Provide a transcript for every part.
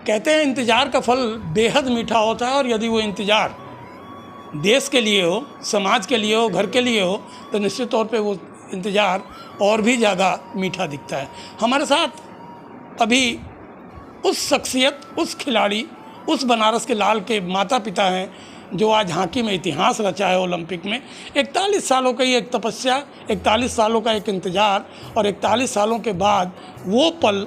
कहते हैं इंतज़ार का फल बेहद मीठा होता है, और यदि वो इंतज़ार देश के लिए हो, समाज के लिए हो, घर के लिए हो, तो निश्चित तौर पे वो इंतज़ार और भी ज़्यादा मीठा दिखता है। हमारे साथ अभी उस शख्सियत, उस खिलाड़ी, उस बनारस के लाल के माता पिता हैं जो आज हॉकी में इतिहास रचा है ओलंपिक में। 41 सालों की एक तपस्या, 41 सालों का एक इंतज़ार, और 41 सालों के बाद वो पल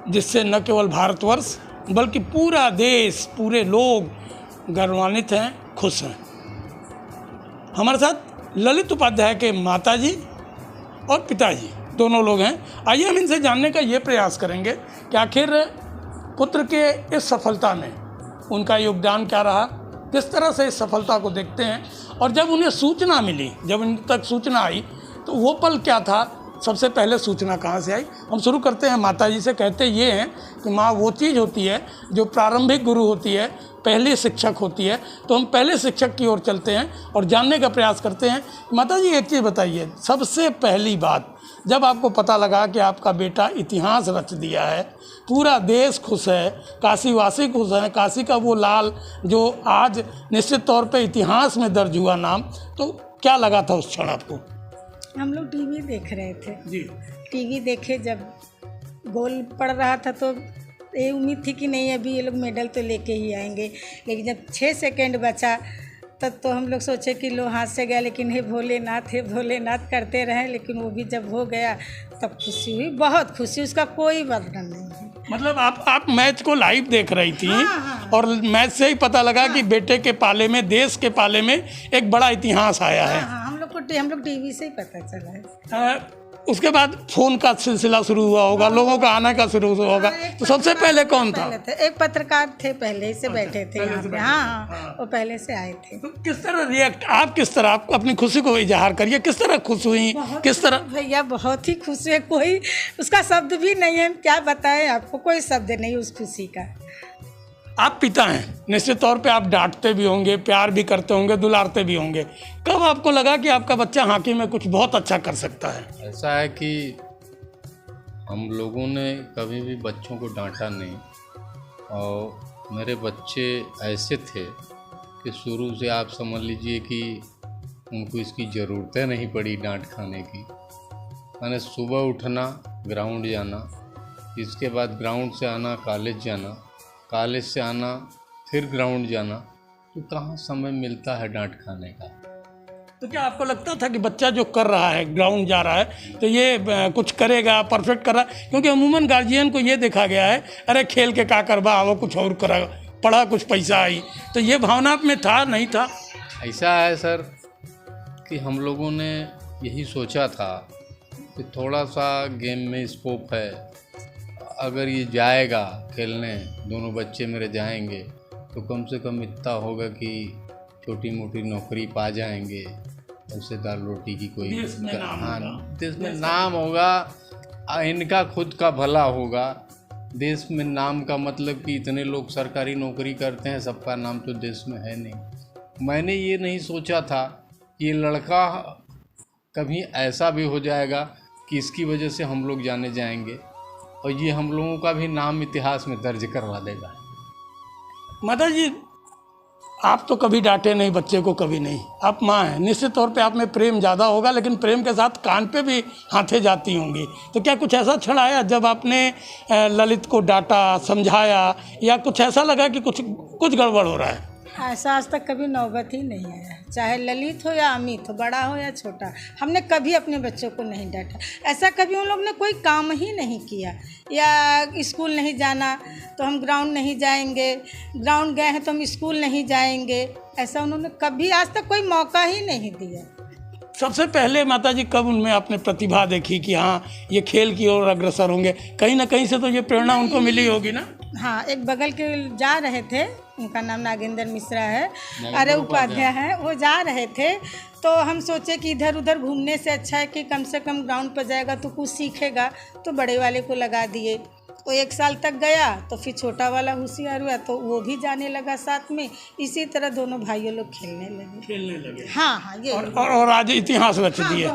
जिससे न केवल भारतवर्ष बल्कि पूरा देश, पूरे लोग गौरवान्वित हैं, खुश हैं। हमारे साथ ललित उपाध्याय के माताजी और पिताजी दोनों लोग हैं। आइए हम इनसे जानने का ये प्रयास करेंगे कि आखिर पुत्र के इस सफलता में उनका योगदान क्या रहा, किस तरह से इस सफलता को देखते हैं, और जब उन्हें सूचना मिली, जब उन तक सूचना आई, तो वो पल क्या था, सबसे पहले सूचना कहाँ से आई। हम शुरू करते हैं माताजी से। कहते ये हैं कि माँ वो चीज़ होती है जो प्रारंभिक गुरु होती है, पहली शिक्षक होती है। तो हम पहले शिक्षक की ओर चलते हैं और जानने का प्रयास करते हैं। माताजी एक चीज़ बताइए, सबसे पहली बात जब आपको पता लगा कि आपका बेटा इतिहास रच दिया है, पूरा देश खुश है, काशीवासी खुश हैं, काशी का वो लाल जो आज निश्चित तौर पे इतिहास में दर्ज हुआ नाम, तो क्या लगा था उस क्षण आपको? हम लोग टीवी देख रहे थे जी। टीवी देखे, जब गोल पड़ रहा था तो ये उम्मीद थी कि नहीं अभी ये लोग मेडल तो लेके ही आएंगे, लेकिन जब 6 सेकंड बचा तब तो हम लोग सोचे कि लो हाथ से गया, लेकिन हे भोलेनाथ करते रहे, लेकिन वो भी जब हो गया तब खुशी हुई, बहुत खुशी, उसका कोई वर्णन नहीं है। मतलब आप मैच को लाइव देख रही थी। हाँ। और मैच से ही पता लगा कि बेटे के पाले में, देश के पाले में एक बड़ा इतिहास आया है। हाँ, हम लोग टीवी से ही पता चला है। उसके बाद फोन का सिलसिला शुरू हुआ होगा, लोगों का आना का शुरू हुआ होगा। तो सबसे पहले कौन था? एक पत्रकार थे, पहले से बैठे थे यहाँ पे। हाँ, वो पहले से आए थे। तो किस तरह रिएक्ट, आप किस तरह, आप अपनी खुशी को इजहार करिए, किस तरह खुश हुई, किस तरह? भैया बहुत ही खुश है, कोई उसका शब्द भी नहीं है, क्या बताएं आपको, कोई शब्द नहीं उस खुशी का। आप पिता हैं, निश्चित तौर पे आप डांटते भी होंगे, प्यार भी करते होंगे, दुलारते भी होंगे। कब आपको लगा कि आपका बच्चा हॉकी में कुछ बहुत अच्छा कर सकता है? ऐसा है कि हम लोगों ने कभी भी बच्चों को डांटा नहीं, और मेरे बच्चे ऐसे थे कि शुरू से आप समझ लीजिए कि उनको इसकी ज़रूरतें नहीं पड़ी डांट खाने की। मैंने सुबह उठना, ग्राउंड जाना, इसके बाद ग्राउंड से आना कॉलेज जाना, कॉलेज से आना फिर ग्राउंड जाना, तो कहाँ समय मिलता है डांट खाने का। तो क्या आपको लगता था कि बच्चा जो कर रहा है, ग्राउंड जा रहा है, तो ये कुछ करेगा, परफेक्ट कर रहा है? क्योंकि अमूमन गार्जियन को ये देखा गया है, अरे खेल के का करवा, वो कुछ और करा, पढ़ा कुछ पैसा आई, तो ये भावना आप में था, नहीं था? ऐसा है सर कि हम लोगों ने यही सोचा था कि थोड़ा सा गेम में स्कोप है, अगर ये जाएगा खेलने, दोनों बच्चे मेरे जाएंगे, तो कम से कम इतना होगा कि छोटी मोटी नौकरी पा जाएंगे, उससे दाल रोटी की कोई देश में नाम होगा, इनका खुद का भला होगा। देश में नाम का मतलब कि इतने लोग सरकारी नौकरी करते हैं, सबका नाम तो देश में है नहीं। मैंने ये नहीं सोचा था कि ये लड़का कभी ऐसा भी हो जाएगा कि इसकी वजह से हम लोग जाने जाएंगे, और ये हम लोगों का भी नाम इतिहास में दर्ज करवा देगा। माता जी, आप तो कभी डांटे नहीं बच्चे को, कभी नहीं, आप माँ हैं, निश्चित तौर पे आप में प्रेम ज़्यादा होगा, लेकिन प्रेम के साथ कान पे भी हाथें जाती होंगी। तो क्या कुछ ऐसा क्षण आया जब आपने ललित को डांटा, समझाया, या कुछ ऐसा लगा कि कुछ गड़बड़ हो रहा है? ऐसा आज तक कभी नौबत ही नहीं आया, चाहे ललित हो या अमित हो, बड़ा हो या छोटा, हमने कभी अपने बच्चों को नहीं डांटा। ऐसा कभी उन लोग ने कोई काम ही नहीं किया, या स्कूल नहीं जाना तो हम ग्राउंड नहीं जाएंगे, ग्राउंड गए हैं तो हम स्कूल नहीं जाएंगे, ऐसा उन्होंने कभी आज तक कोई मौका ही नहीं दिया। सबसे पहले माताजी कब उनमें आपने प्रतिभा देखी कि हाँ ये खेल की ओर अग्रसर होंगे? कहीं ना कहीं से तो ये प्रेरणा उनको मिली होगी ना? हाँ, एक बगल के जा रहे थे, उनका नाम नागेंद्र मिश्रा है, अरे उपाध्याय है, वो जा रहे थे, तो हम सोचे कि इधर उधर घूमने से अच्छा है कि कम से कम ग्राउंड पर जाएगा तो कुछ सीखेगा, तो बड़े वाले को लगा दिए। तो 1 साल तक गया, तो फिर छोटा वाला होशियार हुआ तो वो भी जाने लगा साथ में। इसी तरह दोनों भाइयों लोग खेलने लगे। हाँ हाँ, ये और आज इतिहास रच दिए।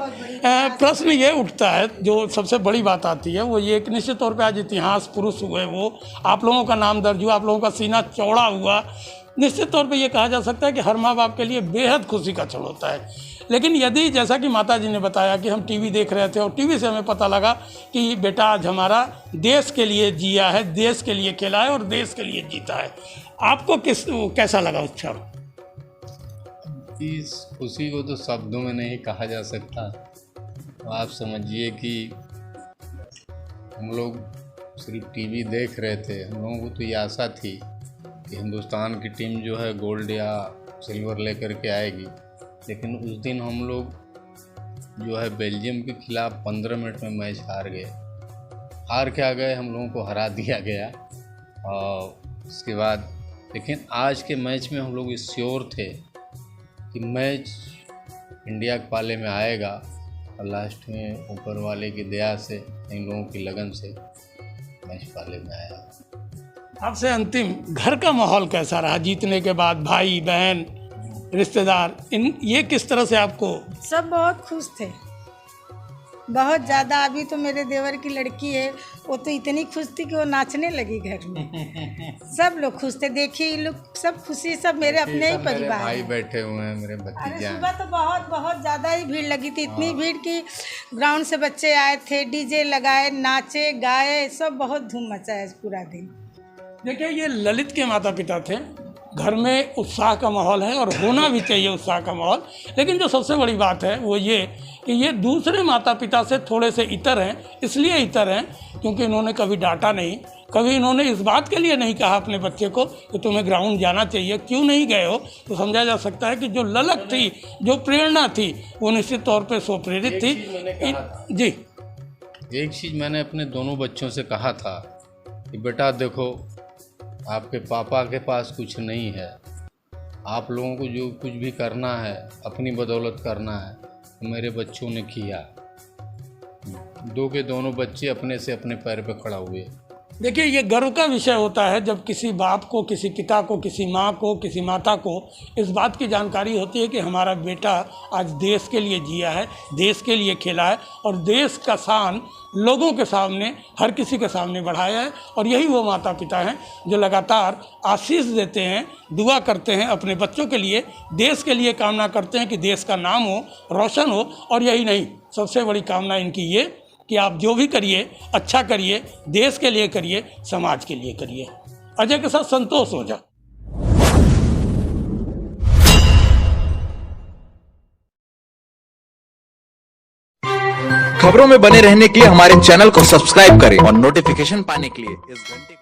प्रश्न ये उठता है, जो सबसे बड़ी बात आती है वो ये कि निश्चित तौर पे आज इतिहास पुरुष हुए, वो आप लोगों का नाम दर्ज हुआ, आप लोगों का सीना चौड़ा हुआ। निश्चित तौर पे ये कहा जा सकता है कि हर माँ बाप के लिए बेहद खुशी का क्षण होता है। लेकिन यदि जैसा कि माता जी ने बताया कि हम टीवी देख रहे थे और टीवी से हमें पता लगा कि बेटा आज हमारा देश के लिए जिया है, देश के लिए खेला है और देश के लिए जीता है, आपको कैसा लगा उस क्षण? इस खुशी को तो शब्दों में नहीं कहा जा सकता। आप समझिए कि हम लोग सिर्फ टीवी देख रहे थे, हम लोगों को तो ये आशा थी कि हिंदुस्तान की टीम जो है गोल्ड या सिल्वर लेकर के आएगी। लेकिन उस दिन हम लोग जो है बेल्जियम के खिलाफ 15 मिनट में मैच हार गए। हार के आ गए, हम लोगों को हरा दिया गया। और उसके बाद लेकिन आज के मैच में हम लोग श्योर थे कि मैच इंडिया के पाले में आएगा और लास्ट में ऊपर वाले की दया से, इन लोगों की लगन से मैच पाले में आया। आपसे अंतिम, घर का माहौल कैसा रहा जीतने के बाद? भाई बहन रिश्तेदार ये किस तरह से आपको? सब बहुत खुश थे, बहुत ज़्यादा। अभी तो मेरे देवर की लड़की है, वो तो इतनी खुश थी कि वो नाचने लगी घर में। सब लोग खुश थे, देखिए ये लोग सब खुशी, सब मेरे अपने ही परिवार। भाई बैठे हुए हैं, मेरे भतीजे। सुबह तो बहुत ज़्यादा ही भीड़ लगी थी, इतनी भीड़ कि ग्राउंड से बच्चे आए थे, डीजे लगाए, नाचे गाए, सब बहुत धूम मचाया पूरा दिन। देखिए, ये ललित के माता पिता थे। घर में उत्साह का माहौल है और होना भी चाहिए उत्साह का माहौल। लेकिन जो सबसे बड़ी बात है वो ये कि ये दूसरे माता पिता से थोड़े से इतर हैं। इसलिए इतर हैं क्योंकि इन्होंने कभी डांटा नहीं, कभी इन्होंने इस बात के लिए नहीं कहा अपने बच्चे को कि तुम्हें ग्राउंड जाना चाहिए, क्यों नहीं गए हो। तो समझा जा सकता है कि जो ललक थी, जो प्रेरणा थी, वो निश्चित तौर पर स्वप्रेरित थी। जी, एक चीज़ मैंने अपने दोनों बच्चों से कहा था कि बेटा देखो, आपके पापा के पास कुछ नहीं है, आप लोगों को जो कुछ भी करना है अपनी बदौलत करना है, तो मेरे बच्चों ने किया। दो के दोनों बच्चे अपने से अपने पैर पे खड़ा हुए। देखिए, ये गर्व का विषय होता है जब किसी बाप को, किसी पिता को, किसी माँ को, किसी माता को इस बात की जानकारी होती है कि हमारा बेटा आज देश के लिए जिया है, देश के लिए खेला है और देश का शान लोगों के सामने, हर किसी के सामने बढ़ाया है। और यही वो माता पिता हैं जो लगातार आशीष देते हैं, दुआ करते हैं अपने बच्चों के लिए, देश के लिए कामना करते हैं कि देश का नाम हो, रोशन हो। और यही नहीं, सबसे बड़ी कामना इनकी ये कि आप जो भी करिए अच्छा करिए, देश के लिए करिए, समाज के लिए करिए। अजय के साथ संतोष ओझा। खबरों में बने रहने के लिए हमारे चैनल को सब्सक्राइब करें और नोटिफिकेशन पाने के लिए इस घंटे